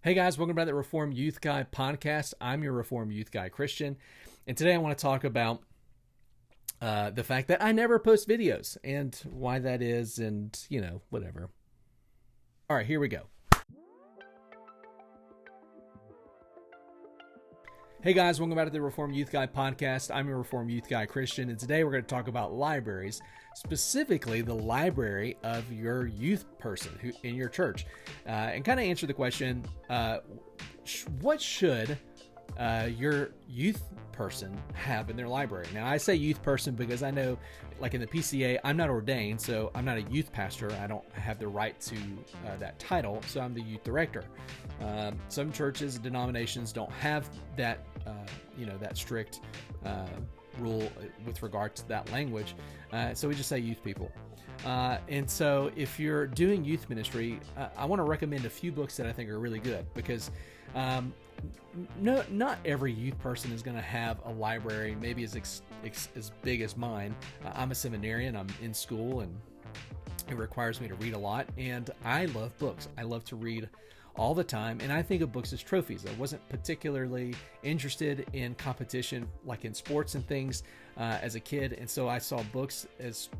Hey guys, welcome back to the Reformed Youth Guy podcast. I'm your Reformed Youth Guy Christian, and today I want to talk about the fact that I never post videos and why that is, and whatever. All right, here we go. Hey guys, welcome back to the Reformed Youth Guy podcast. I'm your Reformed Youth Guy Christian, and today we're going to talk about libraries, specifically the library of your youth person who in your church, and kind of answer the question: what should your youth person have in their library? Now, I say youth person because I know, like in the PCA, I'm not ordained, so I'm not a youth pastor. I don't have the right to that title, so I'm the youth director. Some churches and denominations don't have that, that strict rule with regard to that language. So we just say youth people. And so if you're doing youth ministry, I want to recommend a few books that I think are really good because not every youth person is going to have a library maybe as big as mine. I'm a seminarian. I'm in school, and it requires me to read a lot. And I love books. I love to read all the time, and I think of books as trophies. I wasn't particularly interested in competition like in sports and things as a kid, and so I saw books as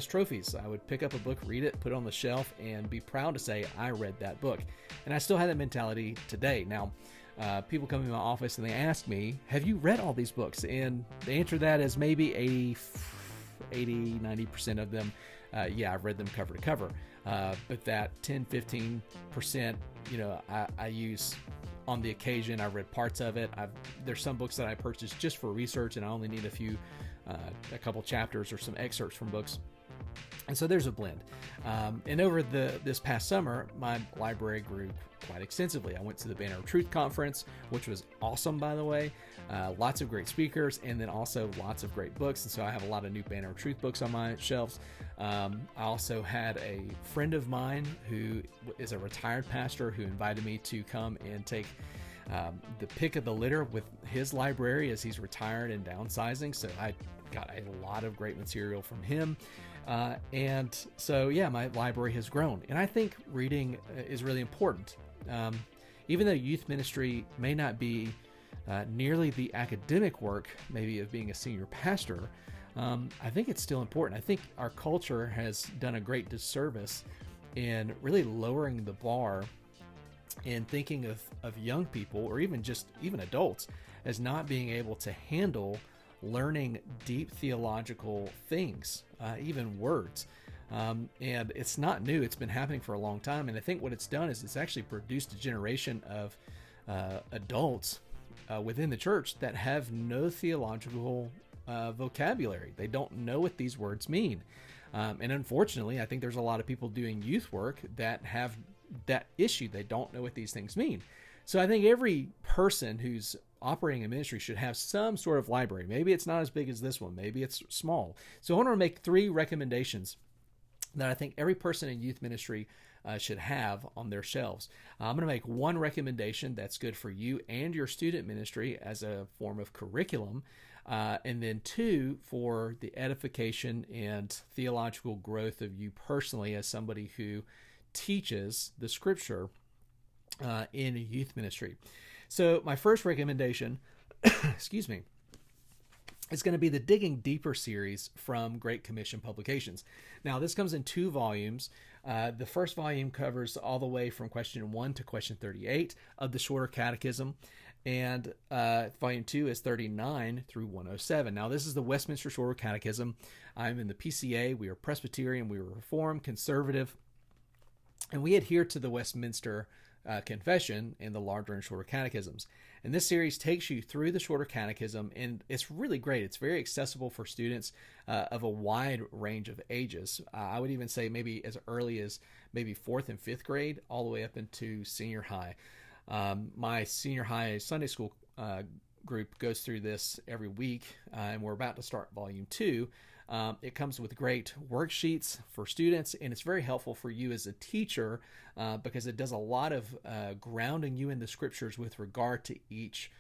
trophies. I would pick up a book, read it, put it on the shelf, and be proud to say I read that book. And I still have that mentality today. Now, people come in my office and they ask me, have you read all these books? And the answer to that is maybe 80-90% of them, yeah, I've read them cover to cover. But that 10-15%, I use on the occasion. I've read parts of it. There's some books that I purchased just for research, and I only need a couple chapters or some excerpts from books. And so there's a blend. And over this past summer, my library grew quite extensively. I went to the Banner of Truth conference, which was awesome, by the way. Lots of great speakers, and then also lots of great books. And so I have a lot of new Banner of Truth books on my shelves. I also had a friend of mine who is a retired pastor who invited me to come and take the pick of the litter with his library as he's retired and downsizing. So I got a lot of great material from him. And so, yeah, my library has grown. And I think reading is really important. Even though youth ministry may not be nearly the academic work, maybe of being a senior pastor, I think it's still important. I think our culture has done a great disservice in really lowering the bar and thinking of young people, or even adults, as not being able to handle learning deep theological things, even words. And it's not new. It's been happening for a long time. And I think what it's done is it's actually produced a generation of adults within the church that have no theological vocabulary. They don't know what these words mean. And unfortunately, I think there's a lot of people doing youth work that have that issue. They don't know what these things mean. So I think every person who's operating a ministry should have some sort of library. Maybe it's not as big as this one. Maybe it's small. So I want to make 3 recommendations that I think every person in youth ministry should have on their shelves. I'm going to make 1 recommendation that's good for you and your student ministry as a form of curriculum, and then 2 for the edification and theological growth of you personally as somebody who teaches the scripture in youth ministry. So my first recommendation, excuse me, is going to be the Digging Deeper series from Great Commission Publications. Now, this comes in 2 volumes. The first volume covers all the way from question 1 to question 38 of the Shorter Catechism, and volume 2 is 39 through 107. Now, this is the Westminster Shorter Catechism. I'm in the PCA. We are Presbyterian. We are Reformed, Conservative, and we adhere to the Westminster Confession and the larger and shorter catechisms. And this series takes you through the Shorter Catechism, and it's really great. It's very accessible for students of a wide range of ages. I would even say maybe as early as maybe 4th and 5th grade, all the way up into senior high. My senior high Sunday school group goes through this every week, and we're about to start volume 2. It comes with great worksheets for students, and it's very helpful for you as a teacher because it does a lot of grounding you in the scriptures with regard to each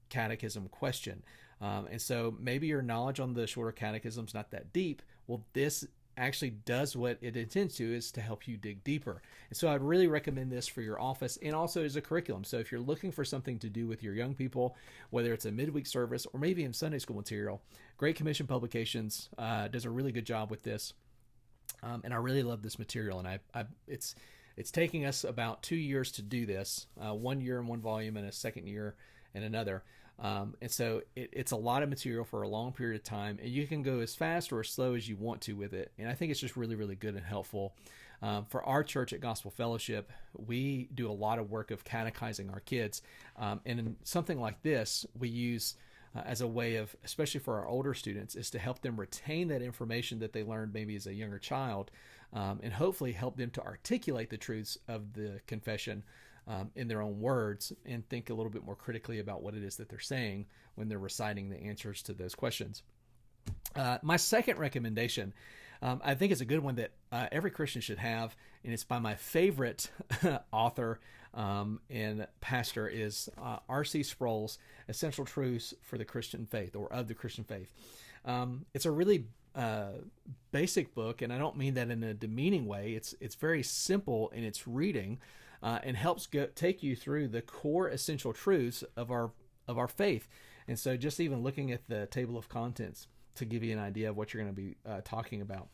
catechism question. And so maybe your knowledge on the Shorter Catechism is not that deep. Well, this actually does what it intends to, is to help you dig deeper. And so I'd really recommend this for your office and also as a curriculum. So if you're looking for something to do with your young people, whether it's a midweek service or maybe in Sunday school material, Great Commission Publications does a really good job with this. And I really love this material. And it's taking us about 2 years to do this, 1 year in one volume and a second year in another. And so it's a lot of material for a long period of time, and you can go as fast or as slow as you want to with it. And I think it's just really, really good and helpful. For our church at Gospel Fellowship, we do a lot of work of catechizing our kids. And in something like this, we use as a way of, especially for our older students, is to help them retain that information that they learned maybe as a younger child, and hopefully help them to articulate the truths of the confession in their own words, and think a little bit more critically about what it is that they're saying when they're reciting the answers to those questions. My second recommendation, I think is a good one that every Christian should have, and it's by my favorite author and pastor, is R.C. Sproul's Essential Truths for the Christian Faith, or of the Christian Faith. It's a really basic book, and I don't mean that in a demeaning way. It's very simple in its reading, and helps take you through the core essential truths of our faith. And so just even looking at the table of contents to give you an idea of what you're going to be talking about,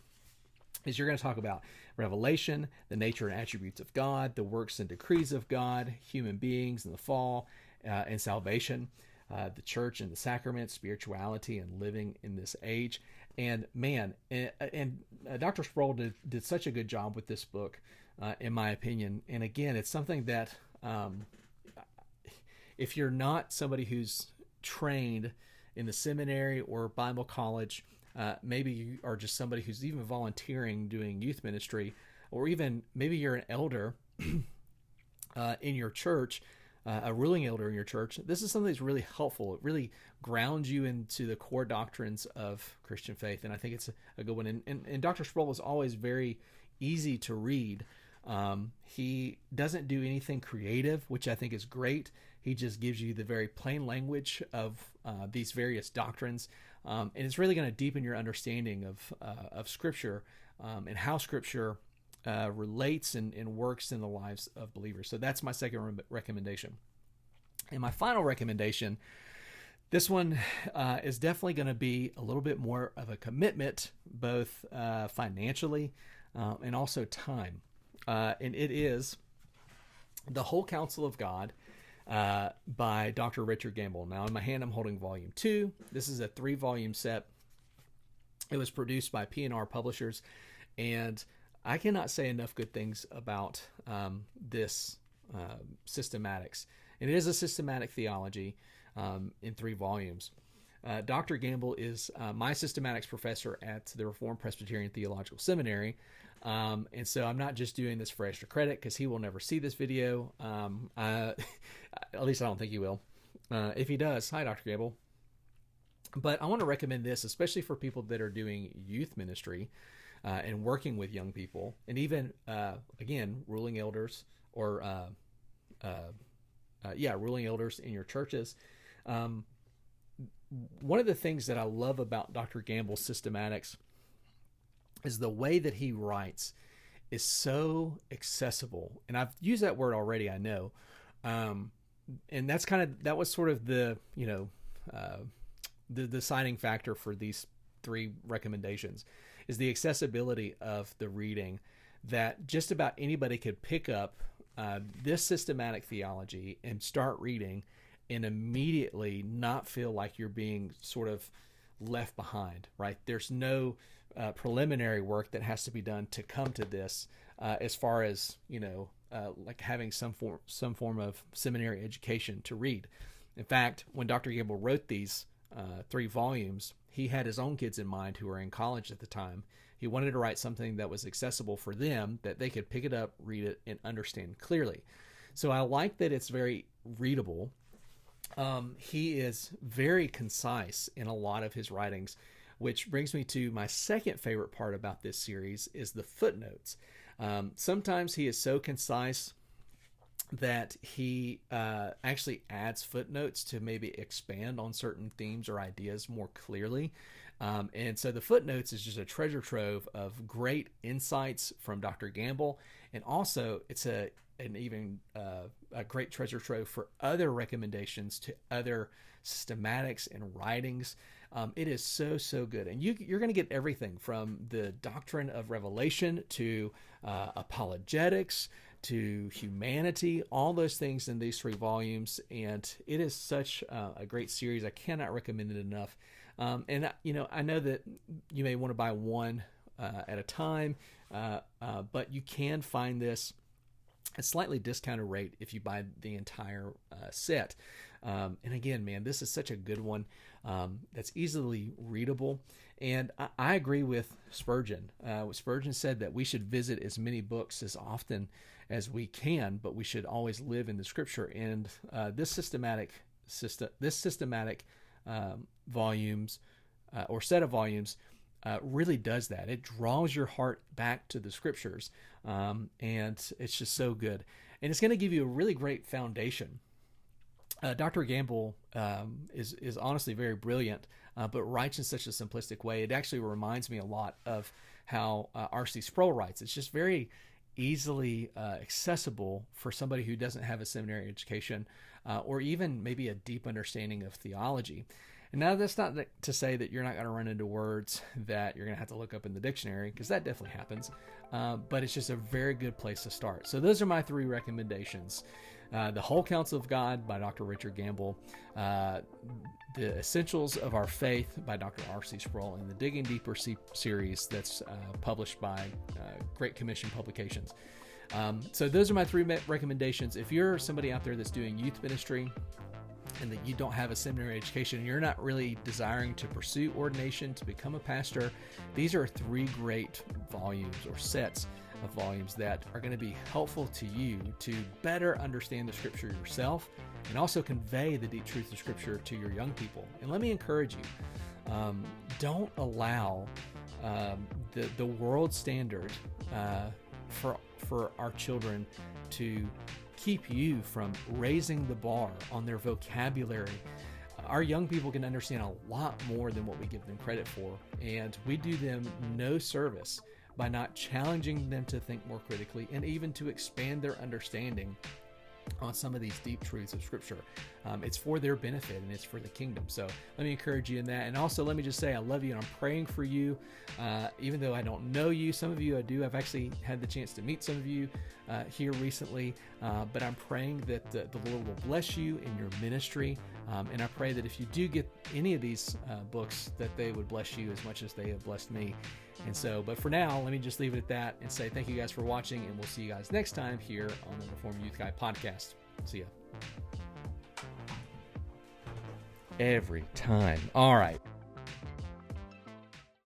is you're going to talk about revelation, the nature and attributes of God, the works and decrees of God, human beings and the fall, and salvation, the church and the sacraments, spirituality and living in this age. And man, Dr. Sproul did such a good job with this book, in my opinion. And again, it's something that if you're not somebody who's trained in the seminary or Bible college, maybe you are just somebody who's even volunteering doing youth ministry, or even maybe you're an elder in your church, a ruling elder in your church, this is something that's really helpful. It really grounds you into the core doctrines of Christian faith, and I think it's a good one. And Dr. Sproul is always very easy to read. He doesn't do anything creative, which I think is great. He just gives you the very plain language of these various doctrines, and it's really going to deepen your understanding of Scripture and how Scripture relates and works in the lives of believers. So that's my second recommendation. And my final recommendation, this one is definitely going to be a little bit more of a commitment, both financially and also time. And it is The Whole Counsel of God by Dr. Richard Gamble. Now in my hand, I'm holding volume 2. This is a 3-volume set. It was produced by P&R Publishers, and I cannot say enough good things about this systematics. And it is a systematic theology in 3 volumes. Dr. Gamble is my systematics professor at the Reformed Presbyterian Theological Seminary. And so I'm not just doing this for extra credit, because he will never see this video. At least I don't think he will. If he does, hi, Dr. Gamble. But I want to recommend this, especially for people that are doing youth ministry and working with young people, and even, again, ruling elders or, ruling elders in your churches. One of the things that I love about Dr. Gamble's systematics is the way that he writes is so accessible. And I've used that word already, I know. And that was sort of the deciding factor for these 3 recommendations, is the accessibility of the reading, that just about anybody could pick up this systematic theology and start reading and immediately not feel like you're being sort of left behind, right? There's no preliminary work that has to be done to come to this, as far as, like having some form of seminary education to read. In fact, when Dr. Gamble wrote these 3 volumes, he had his own kids in mind who were in college at the time. He wanted to write something that was accessible for them, that they could pick it up, read it, and understand clearly. So I like that it's very readable. He is very concise in a lot of his writings, which brings me to my second favorite part about this series, is the footnotes. Sometimes he is so concise that he actually adds footnotes to maybe expand on certain themes or ideas more clearly. And so the footnotes is just a treasure trove of great insights from Dr. Gamble. And also it's a great treasure trove for other recommendations to other systematics and writings. It is so good. And you're going to get everything from the doctrine of revelation to apologetics to humanity, all those things in these 3 volumes. And it is such a great series. I cannot recommend it enough. And I know that you may want to buy one at a time, but you can find this at a slightly discounted rate if you buy the entire set. And again, man, this is such a good one that's easily readable. And I agree with Spurgeon. Spurgeon said that we should visit as many books as often as we can, but we should always live in the Scripture. And this systematic volumes or set of volumes really does that. It draws your heart back to the Scriptures, and it's just so good. And it's going to give you a really great foundation. Dr. Gamble is honestly very brilliant, but writes in such a simplistic way. It actually reminds me a lot of how R.C. Sproul writes. It's just very easily accessible for somebody who doesn't have a seminary education or even maybe a deep understanding of theology. And now that's not to say that you're not going to run into words that you're going to have to look up in the dictionary, because that definitely happens. But it's just a very good place to start. So those are my 3 recommendations. The Whole Counsel of God by Dr. Richard Gamble, The Essentials of Our Faith by Dr. R.C. Sproul, and the Digging Deeper series that's published by Great Commission Publications. So those are my 3 recommendations. If you're somebody out there that's doing youth ministry and that you don't have a seminary education and you're not really desiring to pursue ordination to become a pastor, these are 3 great volumes or sets of volumes that are going to be helpful to you to better understand the Scripture yourself and also convey the deep truth of Scripture to your young people. And let me encourage you, don't allow the world standard for our children to keep you from raising the bar on their vocabulary. Our young people can understand a lot more than what we give them credit for, and we do them no service by not challenging them to think more critically and even to expand their understanding on some of these deep truths of Scripture. It's for their benefit and it's for the kingdom. So let me encourage you in that. And also let me just say I love you and I'm praying for you. Even though I don't know you, some of you I do. I've actually had the chance to meet some of you here recently. But I'm praying that the Lord will bless you in your ministry. And I pray that if you do get any of these books, that they would bless you as much as they have blessed me. And so, but for now, let me just leave it at that and say thank you guys for watching, and we'll see you guys next time here on the Reformed Youth Guy podcast. See ya. Every time. All right.